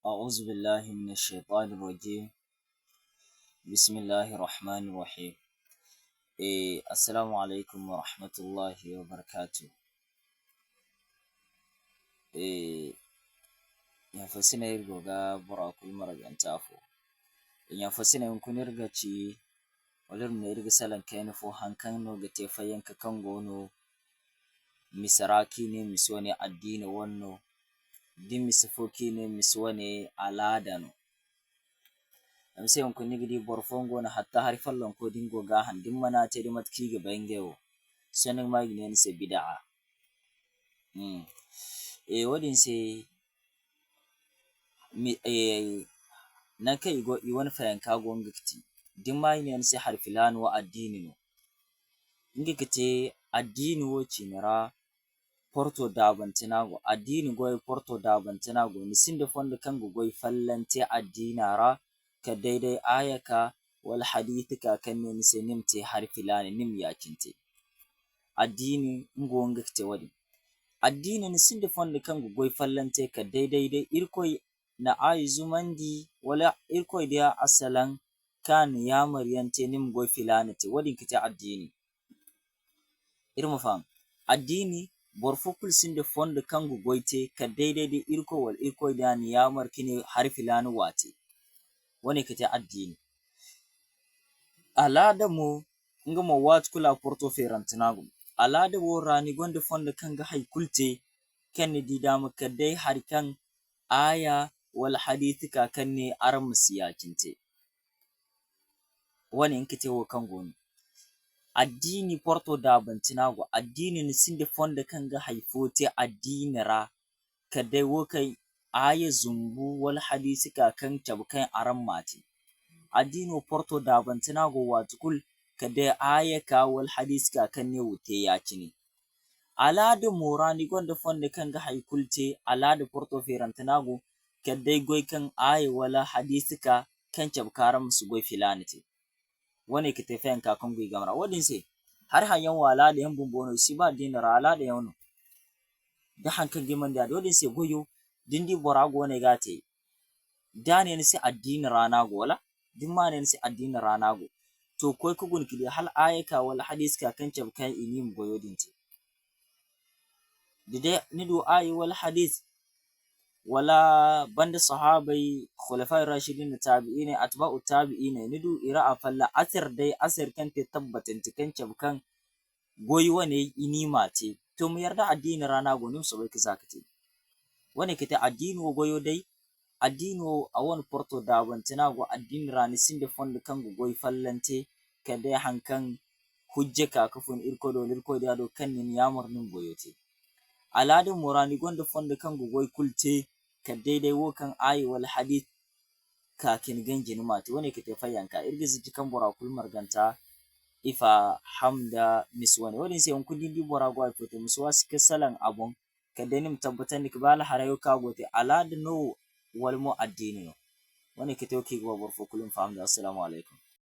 أعوذ بالله من الشيطان الرجيم. بسم الله الرحمن الرحيم. السلام عليكم ورحمة الله وبركاته. Yan fasina irgo ga bora kul maraganta fo. Yan fasina kun irga ci walir na irga salan kaina fo hankan no ga te fayanka kan gono misaraki ne miswane addini wanno din misifoki ne miswane alada no. Am sai kun nigidi borfongo na hatta har fallon ko dingo ga handin mana te di matki ga bangewo sanin magine ni se bid'a. Wadin se nan kai go i wani fayanka go ngikti din magine ni se har filan wa addini no. Ngikite addini wo cinara porto dabantinago addini goy porto dabantinago ni sinde fonde kango goy fallante addinara ka daidai ayaka wal hadithika kanne ni se nimte har filani nim yakinte addini ngo ngikte wadi addini ni sinde fonde kango goy fallante ka daidai dai irkoy na ayi zumandi wala irkoy dia asalan kan ya maryante nim goy filani te wadi kite addini irma fam addini borfokul sinde fonde kango goyte ka daidai da irko wal irko da ni ya markine har filani wate wani kate addini alada mo ngamo wat kula porto ferantinago alada wo rani gonde fonde kanga hay kulte kanne di dama kadai har kan aya wal hadithika kanne armasiya kinte wani nkite wo kango ni addini porto dabantinago addini ni sinde fonde kanga haifote addini ra kadai wokai aya zumbu wal hadisi ka kan tabkan aran mati addini porto dabantinago watukul kadai aya ka wal hadisi ka kan ne wute ya cini alada morani gonda fonde kanga haikulte alada porto ferantinago kadai goy kan aya wala hadisi ka kan tabkaran musu goy filanite wani kite fayan ka kan goy gamra wadin se har hanyan wala da yan bumbono si ba dinara ala da yawno da hankan giman da dole sai goyo dindi borago ne gate dane ne sai addini rana go wala dimma ne sai addini rana go to koi ku gun kidi hal ayaka wala hadis ka kan cabkan inim goyo dince dide ni do ayi wala hadis wala banda sahabai khulafai rashidin tabi'in atba'u tabi'in ni do ira afalla asir dai asir kan te tabbatin kan cabkan goyi wane inima ce to mu yarda addini rana gonin so bai kisa kate wane kite addini wo goyo dai addini wo awon porto dabantina go addini rani sinde fonde kango goy fallante kade hankan hujje ka kafun irko da do kannin yamar nin goyote alade morani gonde fonde kango goy kulte kade dai wo kan ayi wal hadith ka kin ganjini mate wane kite fayanka irgizi kan bora kul marganta ifa hamda miswane wadin sai on kudin di bora go ifote muswas kesalan abon kadenim tabbatan ni kbala harayo kagote alad no wal mu addini no wani kito ki go bor fo kulum famda assalamu alaikum.